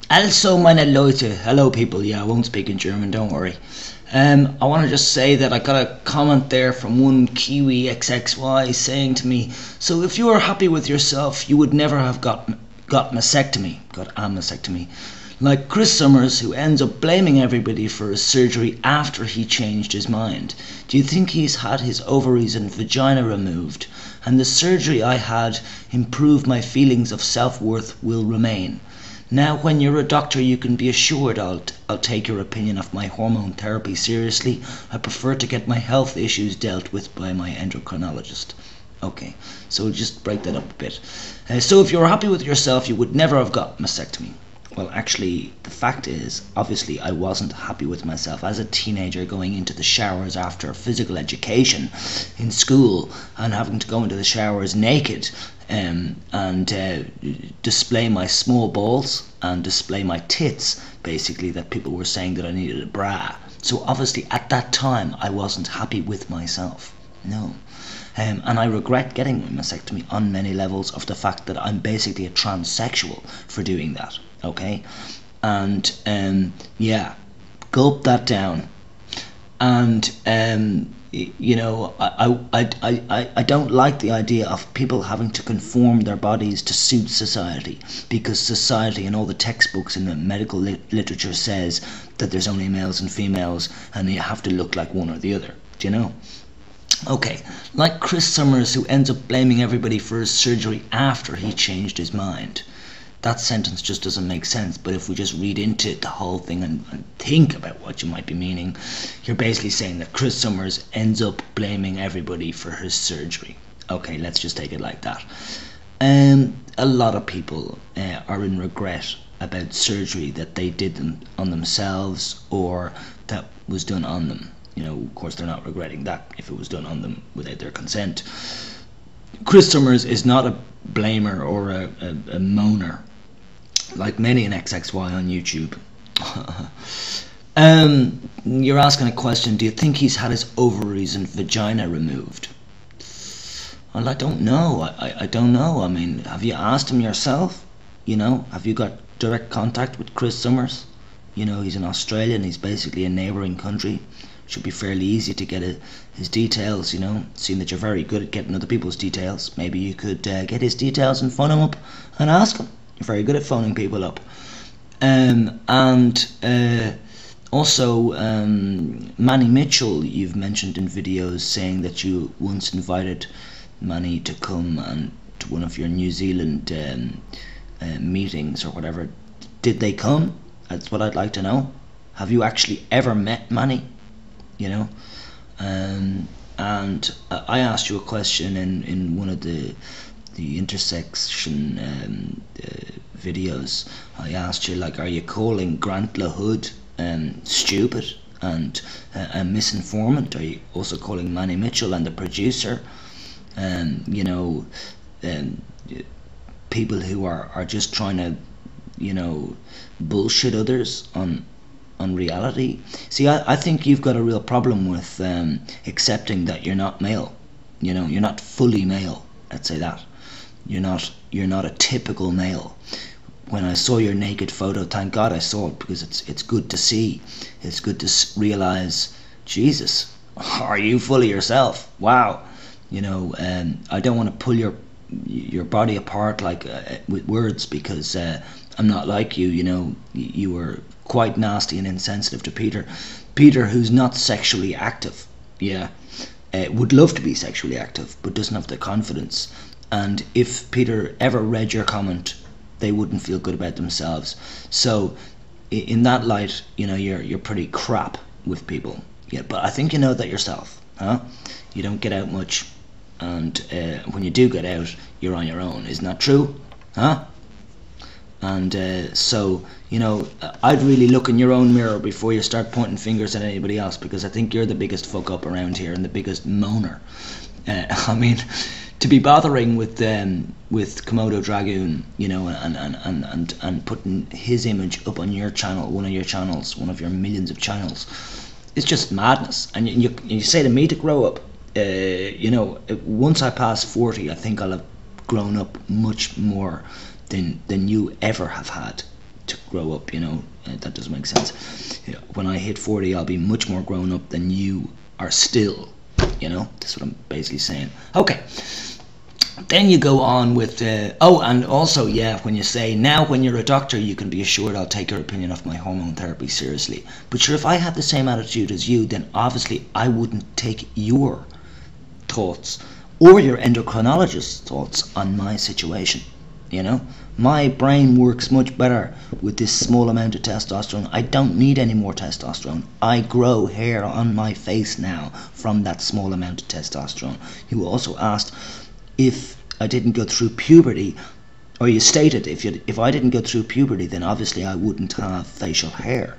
Also, meine Leute, hello people. Yeah, I won't speak in German, don't worry. I want to just say that I got a comment there from one Kiwi XXY saying to me, so if you were happy with yourself, you would never have got a mastectomy. Like Chris Summers, who ends up blaming everybody for his surgery after he changed his mind. Do you think he's had his ovaries and vagina removed? And the surgery I had improved my feelings of self-worth will remain. Now, when you're a doctor, you can be assured I'll take your opinion of my hormone therapy seriously. I prefer to get my health issues dealt with by my endocrinologist. Okay, so we'll just break that up a bit. So if you were happy with yourself, you would never have got mastectomy. Well, actually, the fact is, obviously, I wasn't happy with myself as a teenager going into the showers after physical education in school and having to go into the showers naked and display my small balls and display my tits, basically, that people were saying that I needed a bra. So obviously, at that time, I wasn't happy with myself. No. And I regret getting my mastectomy on many levels of the fact that I'm basically a transsexual for doing that. Okay, and yeah, gulp that down. And you know, I don't like the idea of people having to conform their bodies to suit society, because society and all the textbooks in the medical literature says that there's only males and females and you have to look like one or the other. Do you know? Okay, like Chris Summers, who ends up blaming everybody for his surgery after he changed his mind. That sentence just doesn't make sense, but if we just read into the whole thing and think about what you might be meaning, you're basically saying that Chris Summers ends up blaming everybody for his surgery. Okay, let's just take it like that. A lot of people are in regret about surgery that they did on themselves or that was done on them. You know, of course, they're not regretting that if it was done on them without their consent. Chris Summers is not a blamer or a moaner, like many an XXY on YouTube. You're asking a question, do you think he's had his ovaries and vagina removed? Well, I don't know. I don't know. I mean, have you asked him yourself? You know, have you got direct contact with Chris Summers? You know, he's an Australian, he's basically a neighbouring country. Should be fairly easy to get his details, you know, seeing that you're very good at getting other people's details. Maybe you could get his details and phone him up and ask him. You're very good at phoning people up. And also, Manny Mitchell, you've mentioned in videos saying that you once invited Manny to come and to one of your New Zealand meetings or whatever. Did they come? That's what I'd like to know. Have you actually ever met Manny? You know, and I asked you a question in one of the intersection videos. I asked you, like, are you calling Grant LaHood stupid and a misinformant? Are you also calling Manny Mitchell and the producer you know, people who are just trying to, you know, bullshit others on reality? See, I think you've got a real problem with accepting that you're not male. You know, you're not fully male. Let's say that. You're not a typical male. When I saw your naked photo, thank God I saw it, because it's good to see. It's good to realize, Jesus, are you fully yourself? Wow. You know, I don't want to pull your body apart like with words, because I'm not like you. You know, you were quite nasty and insensitive to Peter, who's not sexually active. Yeah, would love to be sexually active, but doesn't have the confidence. And if Peter ever read your comment, they wouldn't feel good about themselves. So, in that light, you know, you're pretty crap with people. Yeah, but I think you know that yourself, huh? You don't get out much, and when you do get out, you're on your own. Isn't that true, huh? And so, you know, I'd really look in your own mirror before you start pointing fingers at anybody else, because I think you're the biggest fuck up around here and the biggest moaner. I mean, to be bothering with Komodo Dragoon, you know, and putting his image up on your channel, one of your channels, one of your millions of channels, it's just madness. And you say to me to grow up. You know, once I pass 40, I think I'll have grown up much more than you ever have had. to grow up, you know. That doesn't make sense. You know, when I hit 40, I'll be much more grown up than you are still, you know. That's what I'm basically saying. Okay. Then you go on with, oh, and also, yeah, when you say, now when you're a doctor, you can be assured I'll take your opinion of my hormone therapy seriously. But sure, if I had the same attitude as you, then obviously I wouldn't take your thoughts or your endocrinologist's thoughts on my situation, you know. My brain works much better with this small amount of testosterone. I don't need any more testosterone. I grow hair on my face now from that small amount of testosterone. You also asked if I didn't go through puberty, or you stated if I didn't go through puberty, then obviously I wouldn't have facial hair.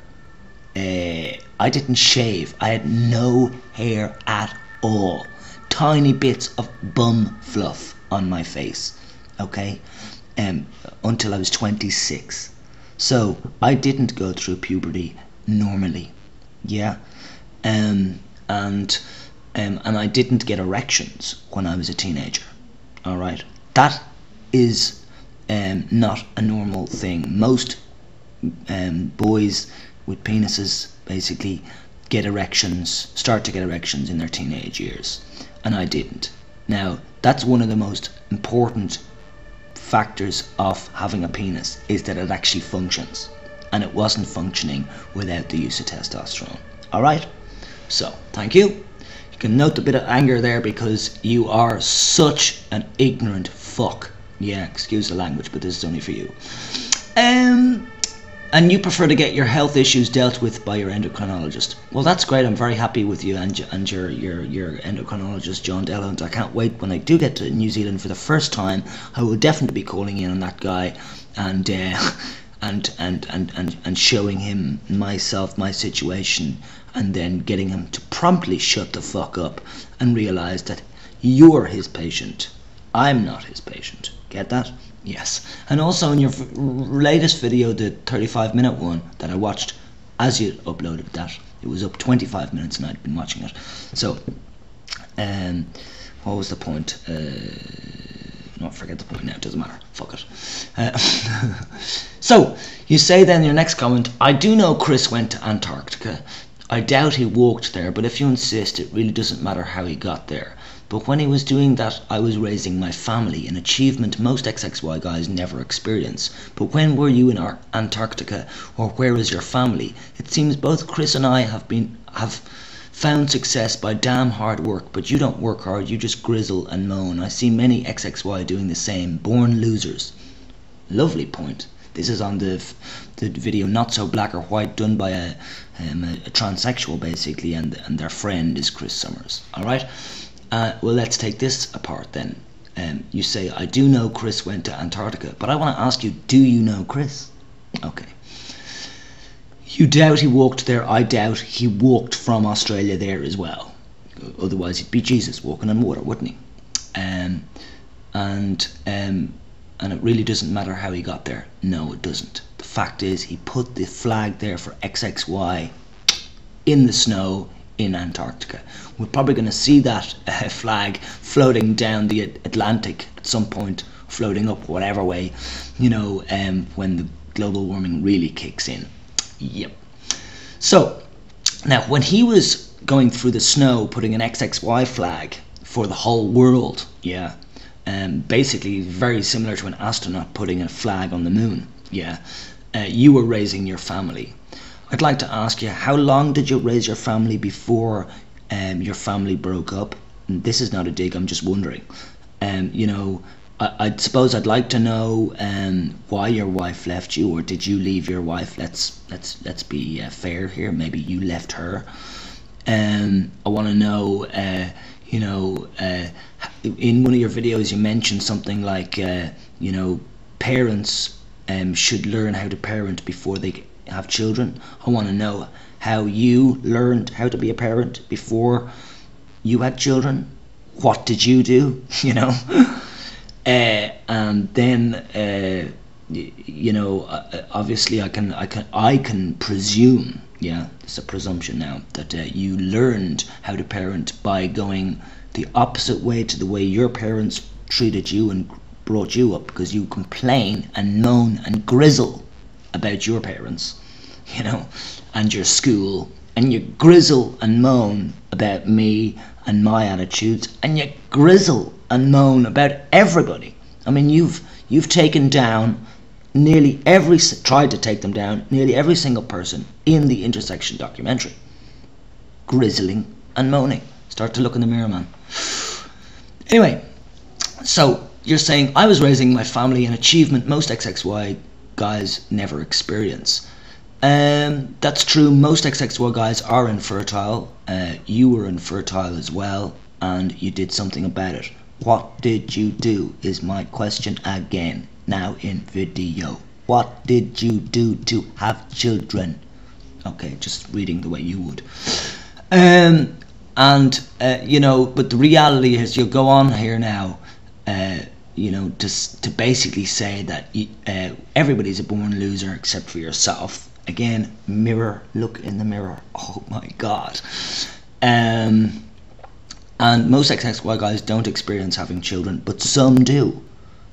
I didn't shave. I had no hair at all. Tiny bits of bum fluff on my face, okay, until I was 26. So I didn't go through puberty normally, yeah, and I didn't get erections when I was a teenager. All right, that is not a normal thing. Most boys with penises basically start to get erections in their teenage years, and I didn't. Now, that's one of the most important factors of having a penis, is that it actually functions, and it wasn't functioning without the use of testosterone. All right, so thank you. You can note a bit of anger there because you are such an ignorant fuck. Yeah, excuse the language, but this is only for you. And you prefer to get your health issues dealt with by your endocrinologist. Well, that's great. I'm very happy with you and your endocrinologist, John Delland. I can't wait when I do get to New Zealand for the first time. I will definitely be calling in on that guy and showing him myself, my situation, and then getting him to promptly shut the fuck up and realize that you're his patient. I'm not his patient. Get that? Yes. And also in your latest video, the 35-minute one that I watched as you uploaded that, it was up 25 minutes and I'd been watching it. So, what was the point? No, forget the point now, it doesn't matter. Fuck it. So, you say then in your next comment, I do know Chris went to Antarctica. I doubt he walked there, but if you insist, it really doesn't matter how he got there. But when he was doing that, I was raising my family, an achievement most XXY guys never experience. But when were you in Antarctica, or where is your family? It seems both Chris and I have found success by damn hard work, but you don't work hard, you just grizzle and moan. I see many XXY doing the same, born losers. Lovely point. This is on the video Not So Black or White, done by a transsexual basically, and their friend is Chris Summers. Alright? Well, let's take this apart then. You say, I do know Chris went to Antarctica, but I want to ask you, do you know Chris? Okay. You doubt he walked there. I doubt he walked from Australia there as well. Otherwise he'd be Jesus walking on water, wouldn't he? And it really doesn't matter how he got there. No, it doesn't. The fact is, he put the flag there for XXY in the snow in Antarctica. We're probably going to see that flag floating down the Atlantic at some point, floating up whatever way, you know, when the global warming really kicks in. Yep. So, now when he was going through the snow, putting an XXY flag for the whole world, yeah, basically very similar to an astronaut putting a flag on the moon, yeah, you were raising your family. I'd like to ask you, how long did you raise your family before your family broke up? And this is not a dig, I'm just wondering. You know, I suppose I'd like to know why your wife left you, or did you leave your wife? Let's be fair here. Maybe you left her. I want to know, you know, in one of your videos you mentioned something like, you know, parents should learn how to parent before they have children. I want to know how you learned how to be a parent before you had children. What did you do? You know, and then you know, obviously I can presume, yeah, it's a presumption now, that you learned how to parent by going the opposite way to the way your parents treated you and brought you up, because you complain and moan and grizzle about your parents, you know, and your school, and you grizzle and moan about me and my attitudes, and you grizzle and moan about everybody. I mean, you've taken down tried to take them down, nearly every single person in the Intersection documentary. Grizzling and moaning. Start to look in the mirror, man. Anyway, so you're saying I was raising my family an achievement most XXY guys never experience. That's true. Most XXY guys are infertile. You were infertile as well, and you did something about it. What did you do is my question again, now in video. What did you do to have children? Okay, just reading the way you would. You know, but the reality is you'll go on here now, you know, to basically say that everybody's a born loser except for yourself. Again, mirror, look in the mirror. Oh my God. And most XXY guys don't experience having children, but some do.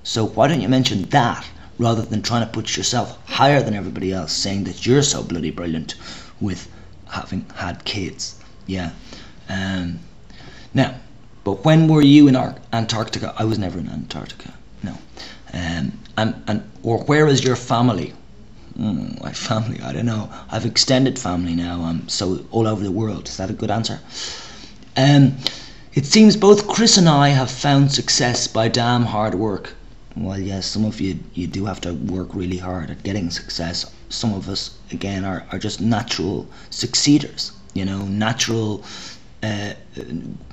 So why don't you mention that rather than trying to put yourself higher than everybody else, saying that you're so bloody brilliant with having had kids? Yeah. Now, but when were you in Antarctica? I was never in Antarctica. No. Or where is your family? My family, I don't know. I've extended family now. I'm so all over the world. Is that a good answer? It seems both Chris and I have found success by damn hard work. Well, yes, some of you do have to work really hard at getting success. Some of us, again, are just natural succeeders. You know,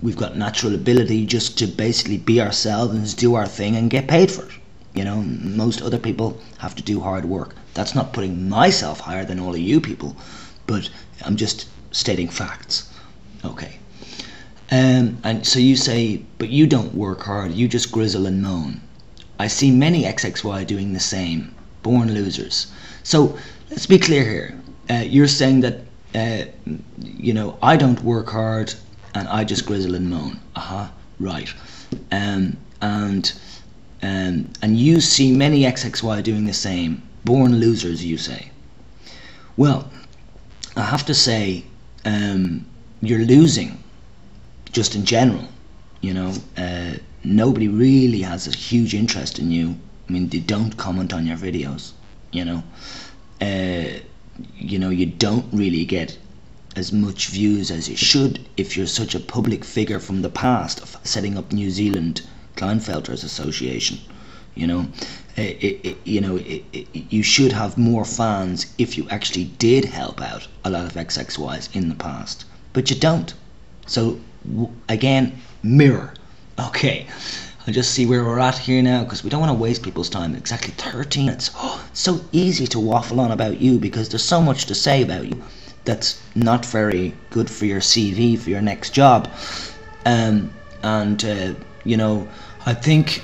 we've got natural ability just to basically be ourselves and do our thing and get paid for it. You know, most other people have to do hard work. That's not putting myself higher than all of you people, but I'm just stating facts. Okay. And so you say, but you don't work hard, you just grizzle and moan. I see many XXY doing the same, born losers. So let's be clear here. You're saying that, you know, I don't work hard and I just grizzle and moan. Right. And you see many XXY doing the same, born losers, you say. Well, I have to say, you're losing. Just in general, you know, nobody really has a huge interest in you. I mean, they don't comment on your videos, you know. You know, you don't really get as much views as you should if you're such a public figure from the past of setting up New Zealand Kleinfelters Association. You know, you should have more fans if you actually did help out a lot of XXYs in the past, but you don't. So again, mirror. Okay, I'll just see where we're at here now, because we don't want to waste people's time. Exactly 13 minutes. Oh, it's so easy to waffle on about you because there's so much to say about you that's not very good for your CV for your next job. You know, I think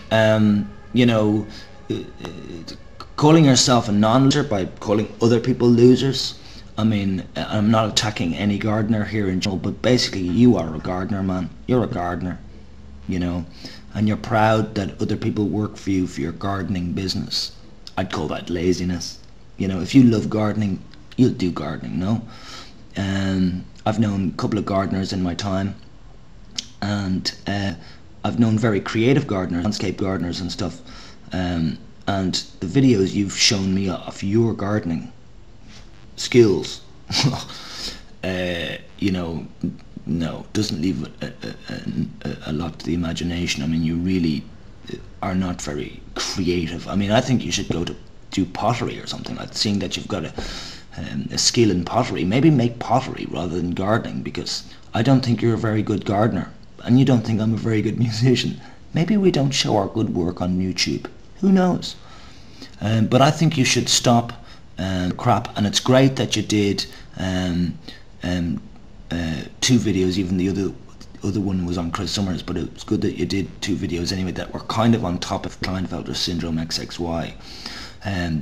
you know, calling yourself a non-loser by calling other people losers. I mean, I'm not attacking any gardener here in general, but basically you are a gardener, man. You're a gardener, you know, and you're proud that other people work for you for your gardening business. I'd call that laziness. You know, if you love gardening, you'll do gardening, no? I've known a couple of gardeners in my time, and I've known very creative gardeners, landscape gardeners and stuff, and the videos you've shown me of your gardening skills, you know, no, doesn't leave a lot to the imagination. I mean, you really are not very creative. I mean, I think you should go to do pottery or something, like seeing that you've got a skill in pottery. Maybe make pottery rather than gardening, because I don't think you're a very good gardener, and you don't think I'm a very good musician. Maybe we don't show our good work on YouTube. Who knows? But I think you should stop crap, and it's great that you did 2 videos. Even the other one was on Chris Summers, but it's good that you did 2 videos anyway that were kind of on top of Klinefelter syndrome XXY,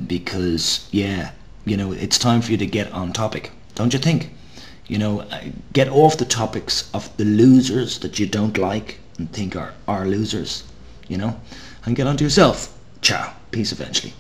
because yeah, you know, it's time for you to get on topic, don't you think? You know, get off the topics of the losers that you don't like and think are losers, you know, and get on to yourself. Ciao, peace eventually.